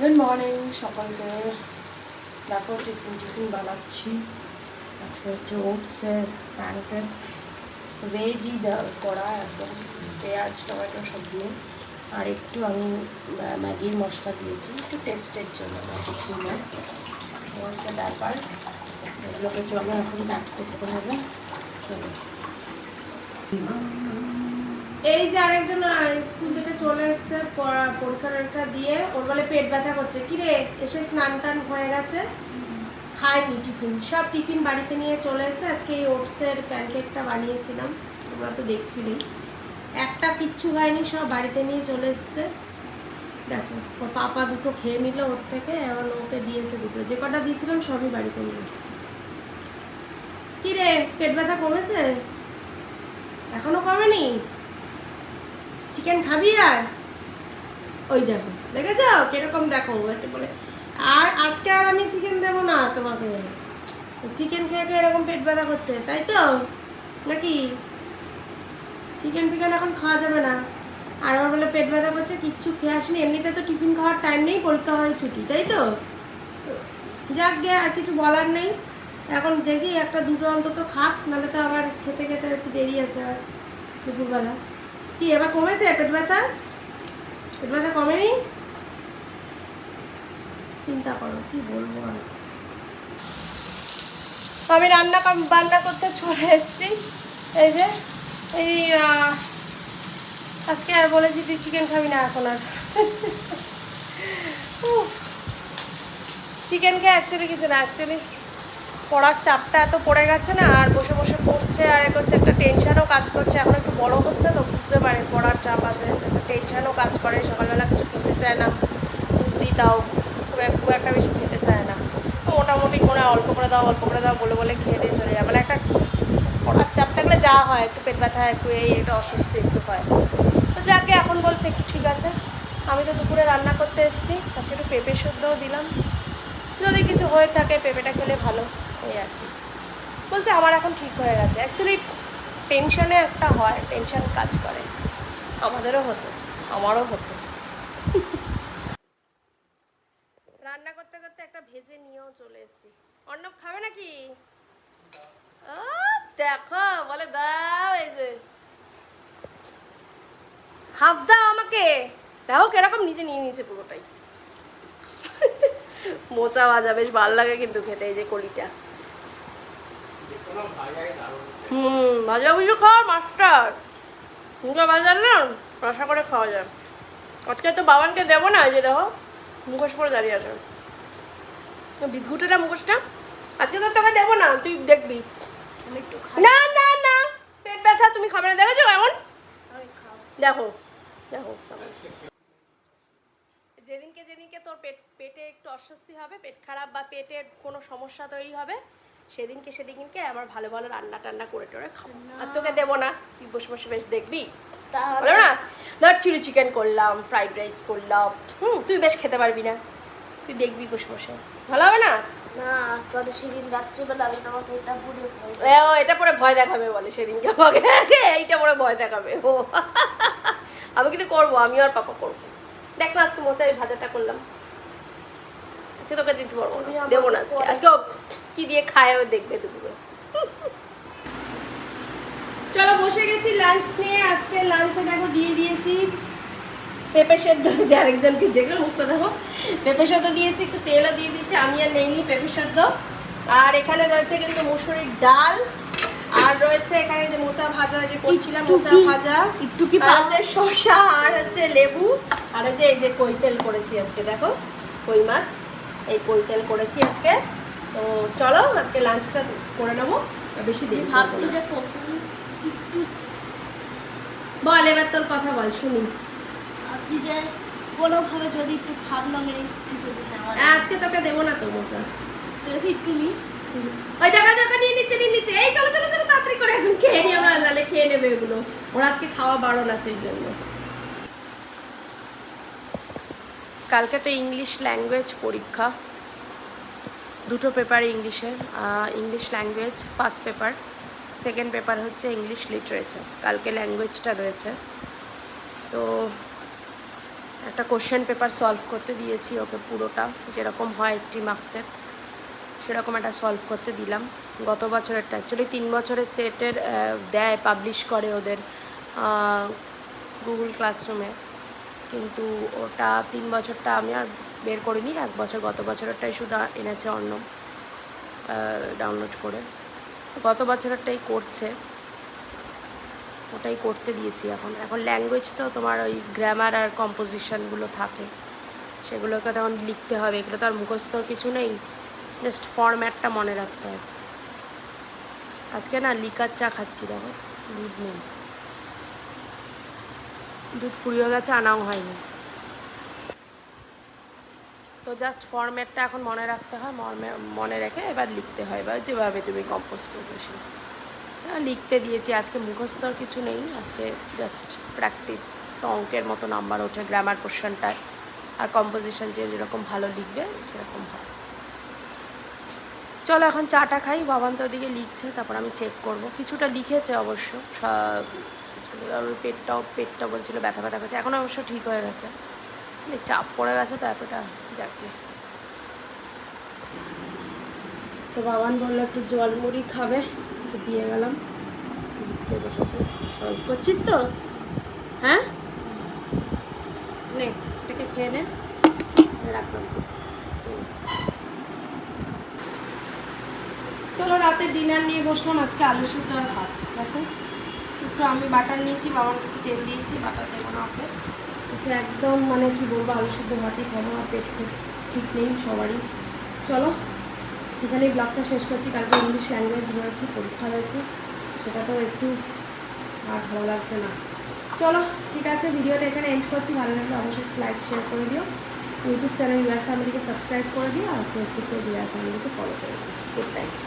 Good morning সকলকে। দেখো tiffin বানাচ্ছি। আজকে হচ্ছে ওটসের প্যানকেক, ভেজি করা একদম, পেঁয়াজ টমেটো সব দিয়ে। আর একটু আমি ম্যাগির মশলা দিয়েছি একটু টেস্টের জন্য, কিছু না। হচ্ছে ব্যাপার, এগুলোকে চলো এখন ব্যাক করতে হবে। চলো। এই যে আরেকজন স্কুল থেকে চলে এসছে পরীক্ষা দিয়ে, ওর বলে পেট ব্যথা করছে। কি রে, এসে স্নান টান হয়ে গেছে, খায়নি টিফিন, সব টিফিন বাড়িতে নিয়ে চলে এসছে। আজকে এই ওটসের প্যানকেকটা বানিয়েছিলাম, তোমরা তো দেখছিলেই। একটা কিচ্ছু খায়নি, সব বাড়িতে নিয়ে চলে এসছে। দেখো ওর পাপা দুটো খেয়ে নিল ওর থেকে, এবার ওকে দিয়েছে দুটো, যে কটা দিয়েছিলাম সবই বাড়িতে নিয়ে এসছে। কি রে, পেট ব্যথা কমেছে? এখনো কমেনি? চিকেন খাবি? আর ওই দেখো, দেখেছ কিরকম, দেখো হয়েছে বলে। আর আজকে আর আমি চিকেন দেবো না তোমাকে। চিকেন খেয়ে খেয়ে এরকম পেট ব্যথা করছে, তাই তো নাকি? চিকেন ফিকেন এখন খাওয়া যাবে না। আর আমার বলে পেট ব্যথা করছে, কিচ্ছু খেয়ে আসিনি। এমনিতে তো টিফিন খাওয়ার টাইম নেই, পরীক্ষা হয় ছুটি, তাই তো? যাক গে, আর কিছু বলার নেই। এখন দেখি একটা দুটো অন্তত খাক, নাহলে তো আবার খেতে খেতে একটু দেরি আছে আর দুপুরবেলা। কি এবার কমেছে পেট ব্যথা? পেট ব্যথা কমেনি? চিন্তা করো, কি বলবো আর। আমি বান্না করতে চলে এসেছি। এই যে এই আজকে আর বলেছি তুই চিকেন খাবি না এখন আর। চিকেন খেয়ে অ্যাকচুয়ালি কিছু না, অ্যাকচুয়ালি পড়ার চাপটা এত পড়ে গেছে না, আর বসে বসে পড়ছে, আর হচ্ছে একটা টেনশনও কাজ করছে। এখন একটু বড় হচ্ছে তো, বুঝতে পারে পড়ার চাপ আছে, একটা টেনশনও কাজ করে। সকালবেলা কিছু খেতে চায় না, দুধ দাও, খুব একটা বেশি খেতে চায় না। মোটামুটি কোনো অল্প করে দাও বলে বলে খেয়ে দিয়ে চলে যায়। মানে একটা পড়ার চাপ থাকলে যা হয়, একটু পেট ব্যথা, একটু একটা অস্বস্তি একটু হয়। তো যাকে এখন বলছে একটু ঠিক আছে। আমি তো দুপুরে রান্না করতে এসেছি, আজকে একটু পেঁপে শুদ্ধও দিলাম, যদি কিছু হয়ে থাকে পেঁপেটা খেলে ভালো, এই আর কি। বলছে আমার এখন ঠিক হয়ে গেছে। অ্যাকচুয়ালি টেনশনে একটা হয়, টেনশন কাজ করে, আমাদেরও হতো, আমারও হতো। রান্না করতে করতে একটা ভেজে নিয়েও চলে এসেছি। অর্ণব খাবে নাকি? ও দেখো, বলে দাও, এই যে হাফ দাও আমাকে। দেখো কিরকম নিজে নিয়ে নিয়েছে পুরোটাই। মোচা ভাজা বেশ ভালো লাগে কিন্তু খেতে, এই যে কলিটা। ভাজা ভুজো খাওয়ার মাস্টার। মুখে ভাজা না রসা করে খাওয়া যায়। আজকে তো বাবানকে দেবো না, এই যে দেখো মুখোশ পরে দাঁড়িয়ে আছে, বিদ্যুটেরা মুখোশটা। আজকে তো তোকে দেবো না, তুই দেখবি। না না না, পেট ব্যথা, তুমি খাবে না, দেখেছো এমন। দেখো দেখো, যেদিনকে তোর পেটে একটু অস্বস্তি হবে, পেট খারাপ বা পেটের কোনো সমস্যা তৈরি হবে, সেদিনকে আমার ভালো ভালো রান্না টান্না করে টোরে খাবো। আর তোকে দেবো না, তুই বসে বসে বেশ দেখবি। তাহলে না, ধর চিলি চিকেন করলাম, ফ্রাইড রাইস করলাম, তুই বেশ খেতে পারবি না, তুই দেখবি বসে বসে, ভালো হবে না। না তোরে সেদিন রাত্রিবেলা আমি তোমাকে এটা পুড়ে ও এটা পরে ভয় দেখাবে বলে সেদিনকে আমাকে, এইটা পরে ভয় দেখাবে ও। আমি কিন্তু করবো, আমিও আর পাপা করবো। দেখ না আজকে মোচাই ভাজাটা করলাম, আজকে তোকে দিতে পারবো না, দেবো না আজকে। আজকে কি দিয়ে খায় ও দেখবে দুপুরে। চলো বসে গেছি লাঞ্চ নিয়ে। আজকে লাঞ্চে দেখো দিয়ে দিয়েছি পেঁপে সেদ্ধ, যে আরেকজনকে দেখো মুখটা দেখো, পেঁপে সেদ্ধ দিয়েছি, একটু তেলও দিয়ে দিয়েছি। আমি আর নেইনি পেঁপে সেদ্ধ। আর এখানে রয়েছে কিন্তু মুসুরির ডাল, আর রয়েছে এখানে যে মোচা ভাজা, যে করছিলাম মোচা ভাজা, আর হচ্ছে শসা, আর হচ্ছে লেবু, আর হচ্ছে এই যে কই তেল করেছি আজকে, দেখো কই মাছ, এই কই তেল করেছি আজকে। তো চলো আজকে লাঞ্চটা করে নেবো, বেশি দেরি ভাবছি যে একটু বল, এবার তোর কথা বল শুনি। ভাবছি যে কোনোভাবে যদি একটু খাবলাম, একটু যদি নেওয়া আজকে তোকে দেবো না তো মোচা, দেখি একটু নি। ওই দেখা দেখা নিয়ে নিচ্ছে। এই চলো চলো চলো তাড়াতাড়ি করে এখন খেয়ে নি আমরা, নালে খেয়ে নেবে এগুলো। ওরা আজকে খাওয়া বারণ আছে এই জন্য। কালকে তো ইংলিশ ল্যাঙ্গুয়েজ পরীক্ষা, দুটো পেপার ইংলিশে, English language first paper, second paper হচ্ছে ইংলিশ লিটারেচার। কালকে ল্যাঙ্গুয়েজটা রয়েছে। তো একটা কোশ্চেন পেপার সলভ করতে দিয়েছি ওকে, পুরোটা যেরকম হয় 80 মার্কসের সেরকম একটা সলভ করতে দিলাম। গত বছরেরটা অ্যাকচুয়ালি 3 বছরের সেটের দেয়, পাবলিশ করে ওদের গুগল ক্লাসরুমে, কিন্তু ওটা 3 বছরটা আমি আর বের করিনি। 1 বছর গত বছরেরটাই শুধু এনেছে অর্ণব ডাউনলোড করে। গত বছরেরটাই করছে, ওটাই করতে দিয়েছি। এখন ল্যাঙ্গুয়েজ তো তোমার ওই গ্রামার আর কম্পোজিশনগুলো থাকে, সেগুলোকে তখন লিখতে হবে। এগুলো তো আর মুখস্থ কিছু নেই, জাস্ট ফরম্যাটটা মনে রাখতে হবে। আজকে না লিকার চা খাচ্ছি, দেখো দুধ নেই, দুধ ফুরিয়ে গেছে, আনাও হয়নি। তো জাস্ট ফরম্যাটটা এখন মনে রাখতে হয়, মনে রেখে এবার লিখতে হয়, বা যেভাবে তুমি কম্পোজ করবে সে লিখতে দিয়েছি। আজকে মুখস্থর কিছু নেই, আজকে জাস্ট প্র্যাকটিস। তো অঙ্কের মতো নাম্বার ওঠে গ্রামার পোর্শনটায়, আর কম্পোজিশন যেরকম ভালো লিখবে সেরকম হয়। চলো এখন চাটা খাই, বাবান তো ওদিকে লিখছে, তারপর আমি চেক করব। কিছুটা লিখেছে অবশ্য, পেটটা বলছিল ব্যথা ব্যথা করছে, এখন অবশ্য ঠিক হয়ে গেছে, চাপ পড়ে গেছে তো এতটা যাকে। তো বাবান বললো একটু জল মুড়ি খাবে, একটু দিয়ে গেলাম, লিখতে বসেছে। সলভ করছিস তো? হ্যাঁ, নে এটাকে খেয়ে নে, রাখলাম। চলো রাতে ডিনার নিয়ে বসলাম। আজকে আলু সুদ্ধ আর ভাত। দেখো একটু আমি বাটার নিয়েছি, বাবাকে একটু তেল দিয়েছি, বাটার দেবো না ওকে। আচ্ছা একদম মানে কি বলবো, আলু সুদ্ধ ভাতই খাবো, আর পেট খুব ঠিক নেই সবারই। চলো এখানেই ব্লগটা শেষ করছি। কালকে ইংলিশ ল্যাঙ্গুয়েজ রয়েছে, পরীক্ষা রয়েছে, সেটাতেও একটু আর ভালো লাগছে না। চলো ঠিক আছে, ভিডিওটা এখানে এন্ড করছি। ভালো লাগলে অবশ্যই লাইক শেয়ার করে দিও, ইউটিউব চ্যানেল ইউআর ফ্যামিলিকে সাবস্ক্রাইব করে দিও, আর ফেসবুক পেজ ইউআর ফ্যামিলিকে ফলো করে দিও। Good night.